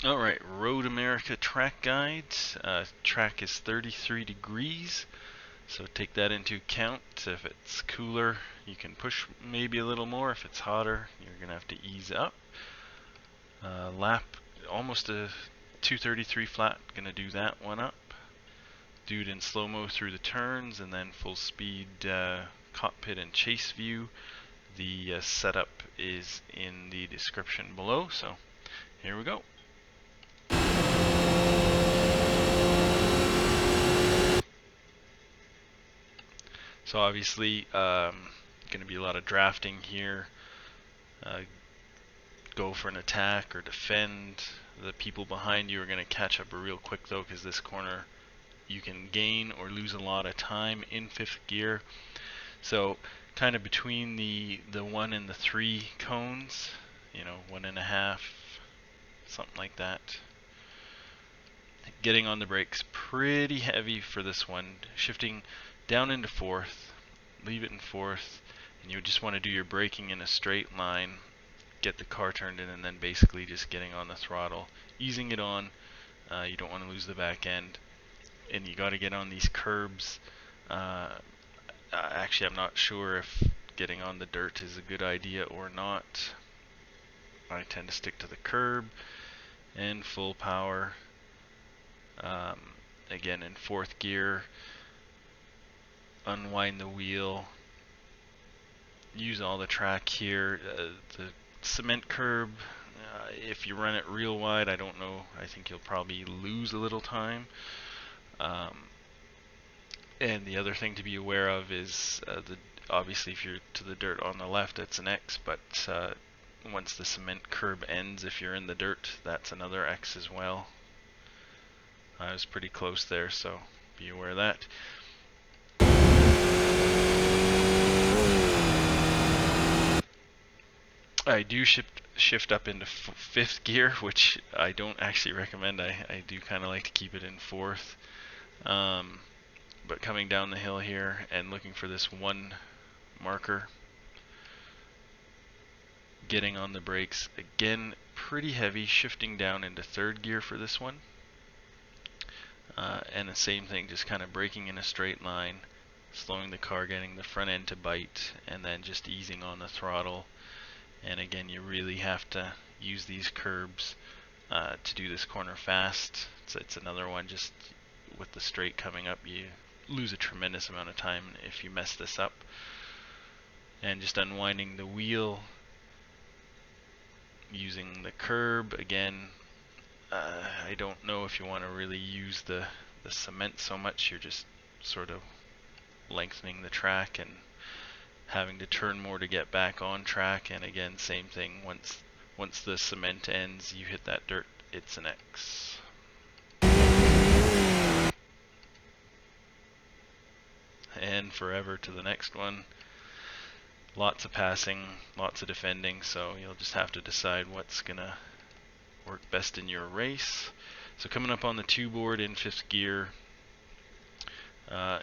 Alright, Road America track guide. Track is 33 degrees, so take that into account. If it's cooler, you can push maybe a little more. If it's hotter, you're going to have to ease up. Lap, almost a 233 flat, going to do that one up. Do it in slow-mo through the turns, and then full speed cockpit and chase view. The setup is in the description below, so here we go. So obviously, going to be a lot of drafting here. Go for an attack or defend. The people behind you are going to catch up real quick though, because this corner you can gain or lose a lot of time in fifth gear. So kind of between the 1 and the 3 cones, 1.5, something like that. Getting on the brakes pretty heavy for this one. Shifting down into fourth, leave it in fourth, and you just want to do your braking in a straight line, get the car turned in, and then basically just getting on the throttle, easing it on. You don't want to lose the back end, and you got to get on these curbs. Actually, I'm not sure if getting on the dirt is a good idea or not. I tend to stick to the curb and full power. Again, in fourth gear, unwind the wheel, use all the track here. The cement curb, if you run it real wide, I don't know, I think you'll probably lose a little time. And the other thing to be aware of is obviously if you're to the dirt on the left, it's an X, but once the cement curb ends, if you're in the dirt, that's another X as well. I was pretty close there, so be aware of that. I do shift up into fifth gear, which I don't actually recommend. I do kind of like to keep it in fourth. But coming down the hill here and looking for this one marker, getting on the brakes, again pretty heavy, shifting down into third gear for this one. And the same thing, just kind of braking in a straight line, slowing the car, getting the front end to bite, and then just easing on the throttle. And again, you really have to use these curbs to do this corner fast. It's another one, just with the straight coming up, you lose a tremendous amount of time if you mess this up. And just unwinding the wheel, using the curb again. I don't know if you want to really use the cement so much. You're just sort of lengthening the track and having to turn more to get back on track. And again, same thing, once the cement ends, you hit that dirt, it's an X. And forever to the next one. Lots of passing, lots of defending, so you'll just have to decide what's gonna work best in your race. So coming up on the 2 board in fifth gear,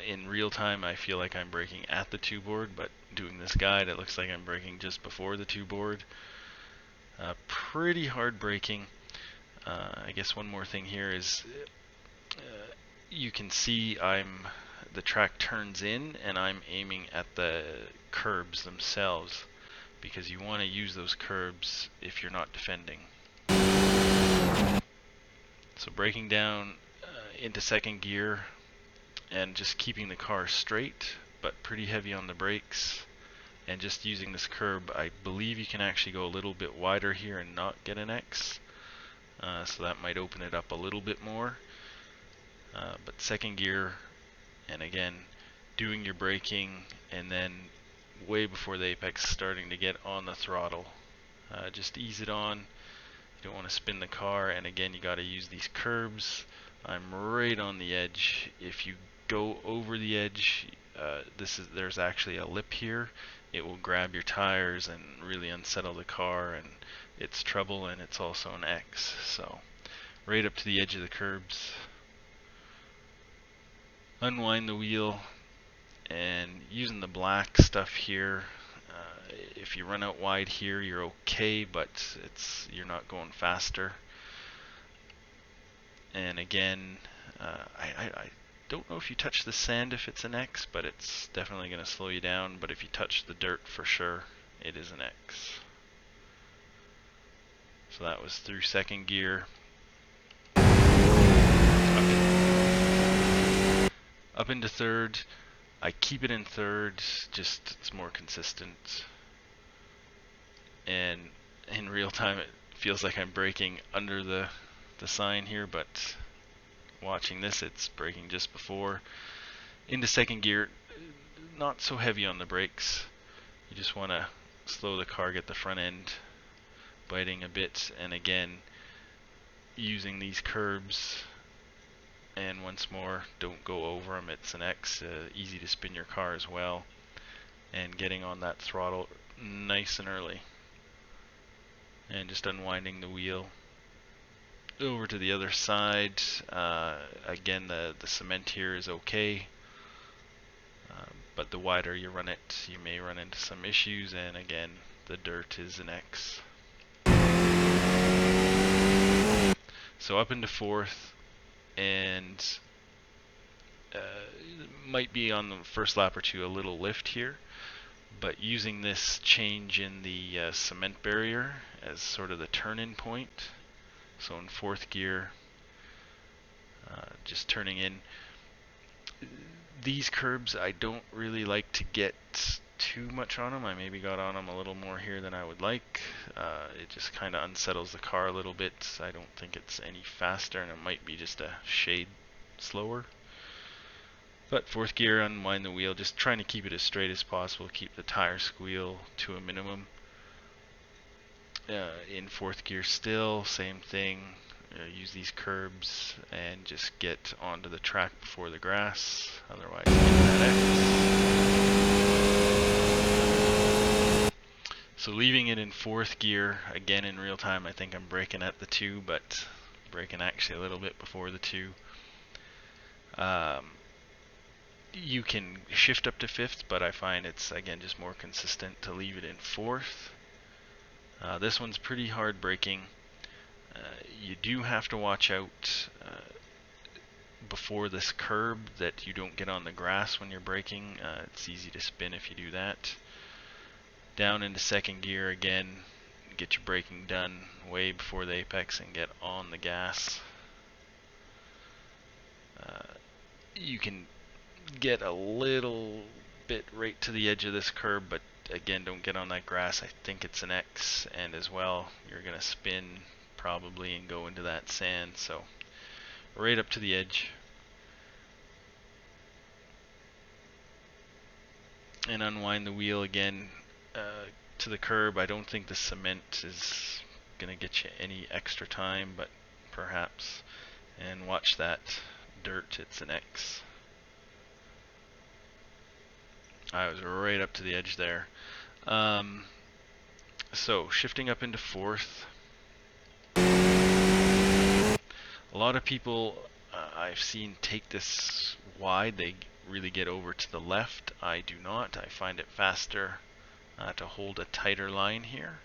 in real time I feel like I'm braking at the 2 board, but doing this guide it looks like I'm braking just before the 2 board. Pretty hard braking. I guess one more thing here is you can see the track turns in and I'm aiming at the curbs themselves, because you want to use those curbs if you're not defending. So braking down into second gear and just keeping the car straight, but pretty heavy on the brakes, and just using this curb. I believe you can actually go a little bit wider here and not get an X, so that might open it up a little bit more. But second gear, and again, doing your braking, and then way before the apex, starting to get on the throttle. Just ease it on. You don't want to spin the car, and again, you got to use these curbs. I'm right on the edge. If you go over the edge, there's actually a lip here. It will grab your tires and really unsettle the car, and it's trouble, and it's also an X. So right up to the edge of the curbs. Unwind the wheel, and using the black stuff here. If you run out wide here, you're okay, but you're not going faster. And again, I don't know if you touch the sand if it's an X, but it's definitely going to slow you down. But if you touch the dirt, for sure, it is an X. So that was through second gear. Up into third. I keep it in third, just it's more consistent. And in real time it feels like I'm braking under the sign here, but watching this it's braking just before. Into second gear, not so heavy on the brakes. You just want to slow the car, get the front end biting a bit, and again using these curbs. And once more, don't go over them. It's an X, easy to spin your car as well. And getting on that throttle nice and early. And just unwinding the wheel. Over to the other side. Again, the cement here is okay. But the wider you run it, you may run into some issues. And again, the dirt is an X. So up into fourth. And might be on the first lap or two a little lift here, but using this change in the cement barrier as sort of the turn-in point. So in fourth gear, just turning in. These curbs I don't really like to get too much on them. I maybe got on them a little more here than I would like. It just kind of unsettles the car a little bit. I don't think it's any faster, and it might be just a shade slower. But fourth gear, unwind the wheel, just trying to keep it as straight as possible, keep the tire squeal to a minimum. In fourth gear still, same thing. Use these curbs and just get onto the track before the grass, otherwise get that X. So leaving it in fourth gear, again in real time, I think I'm braking at the 2, but braking actually a little bit before the 2. You can shift up to fifth, but I find it's again just more consistent to leave it in fourth. This one's pretty hard braking. You do have to watch out before this curb that you don't get on the grass when you're braking. It's easy to spin if you do that. Down into second gear again, get your braking done way before the apex and get on the gas. You can get a little bit right to the edge of this curb, but again, don't get on that grass. I think it's an X, and as well, you're going to spin probably and go into that sand, so right up to the edge. And unwind the wheel again to the curb. I don't think the cement is going to get you any extra time, but perhaps. And watch that dirt, it's an X. I was right up to the edge there. So shifting up into fourth. A lot of people I've seen take this wide. They really get over to the left. I do not. I find it faster to hold a tighter line here.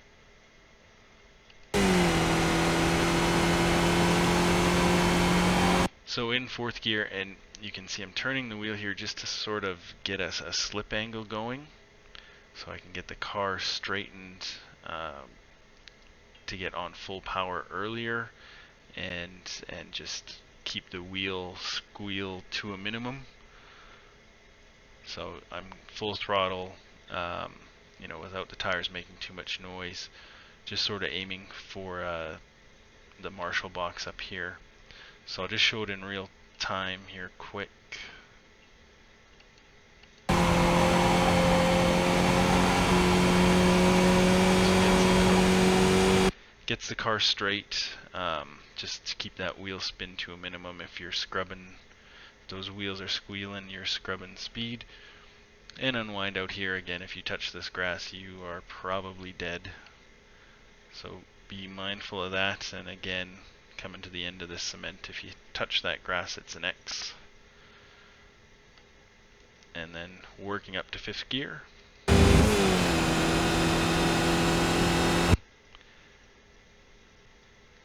So in fourth gear, and you can see I'm turning the wheel here just to sort of get a slip angle going, so I can get the car straightened to get on full power earlier, and just keep the wheel squeal to a minimum. So I'm full throttle, you know, without the tires making too much noise, just sort of aiming for the Marshall box up here. So I'll just show it in real time here quick. Gets the car straight, just to keep that wheel spin to a minimum. If you're scrubbing, those wheels are squealing, you're scrubbing speed. And unwind out here again. If you touch this grass, you are probably dead. So be mindful of that, and again, coming to the end of this cement, if you touch that grass, it's an X. And then working up to fifth gear.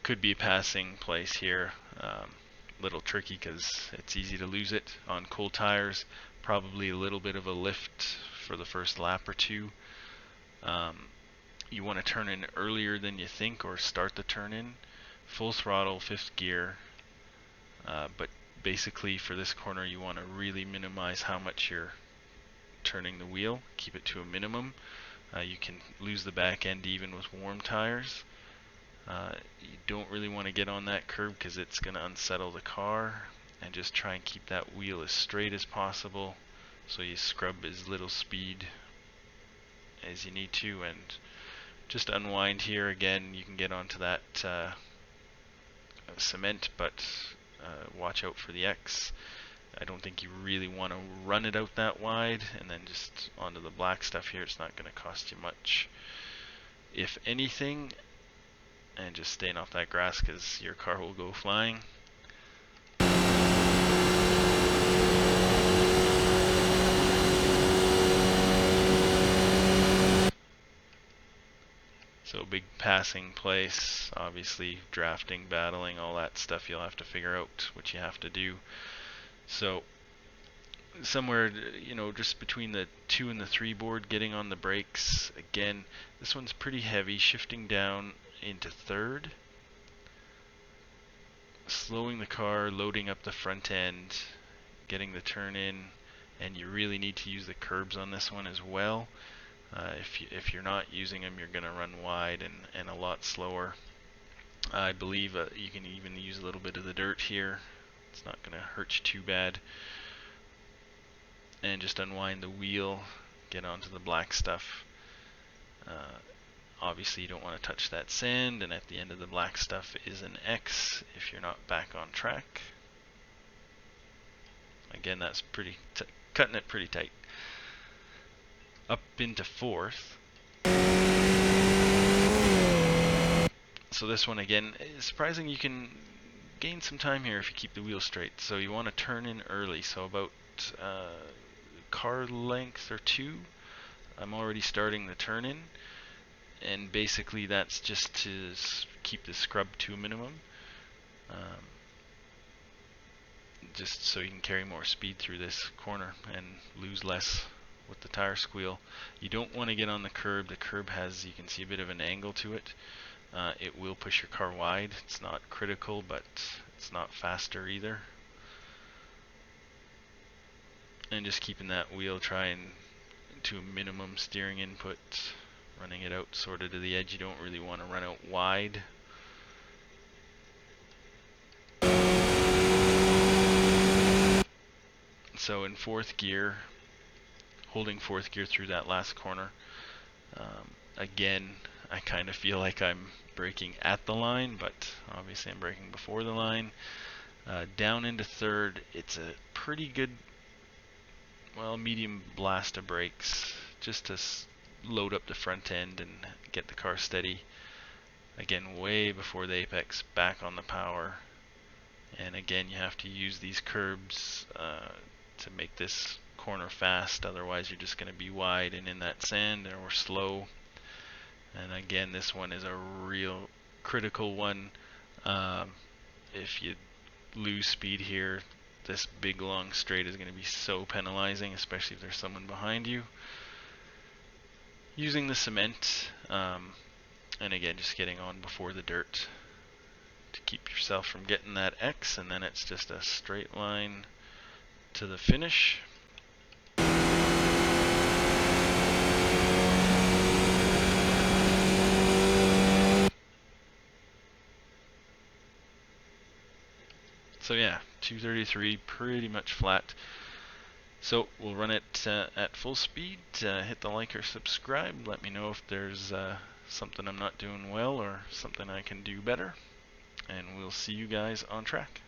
Could be a passing place here. a little tricky because it's easy to lose it on cold tires. Probably a little bit of a lift for the first lap or two. You want to turn in earlier than you think, or start the turn in. Full throttle, 5th gear. But basically for this corner you want to really minimize how much you're turning the wheel. Keep it to a minimum. You can lose the back end even with warm tires. You don't really want to get on that curb because it's going to unsettle the car, and just try and keep that wheel as straight as possible so you scrub as little speed as you need to, and just unwind here. Again, you can get onto that cement, but watch out for the X. I don't think you really want to run it out that wide, and then just onto the black stuff here. It's not going to cost you much, if anything, and just staying off that grass because your car will go flying. So big passing place, obviously drafting, battling, all that stuff you'll have to figure out what you have to do. So somewhere, you know, just between the 2 and the 3 board, getting on the brakes. Again, this one's pretty heavy, shifting down into 3rd, slowing the car, loading up the front end, getting the turn in, and you really need to use the curbs on this one as well. If you're not using them, you're going to run wide and a lot slower. I believe you can even use a little bit of the dirt here. It's not going to hurt you too bad. And just unwind the wheel, get onto the black stuff. Obviously you don't want to touch that sand, and at the end of the black stuff is an X if you're not back on track. Again, that's cutting it pretty tight. Up into 4th. So this one again, is surprising. You can gain some time here if you keep the wheel straight. So you want to turn in early, so about car length or 2. I'm already starting the turn in, and basically that's just to keep the scrub to a minimum, just so you can carry more speed through this corner and lose less with the tire squeal. You don't want to get on the curb. The curb has, you can see, a bit of an angle to it. It will push your car wide. It's not critical, but it's not faster either. And just keeping that wheel trying to a minimum steering input, running it out sort of to the edge. You don't really want to run out wide. So in 4th gear, holding 4th gear through that last corner. Again, I kind of feel like I'm braking at the line, but obviously I'm braking before the line. Down into 3rd, it's a pretty good, well, medium blast of brakes, just to load up the front end and get the car steady. Again, way before the apex, back on the power. And again, you have to use these curbs to make this corner fast, otherwise you're just going to be wide and in that sand or slow. And again, this one is a real critical one. If you lose speed here, this big long straight is going to be so penalizing, especially if there's someone behind you. Using the cement, and again, just getting on before the dirt to keep yourself from getting that X, and then it's just a straight line to the finish. So yeah, 233, pretty much flat. So we'll run it at full speed. Hit the like or subscribe. Let me know if there's something I'm not doing well or something I can do better. And we'll see you guys on track.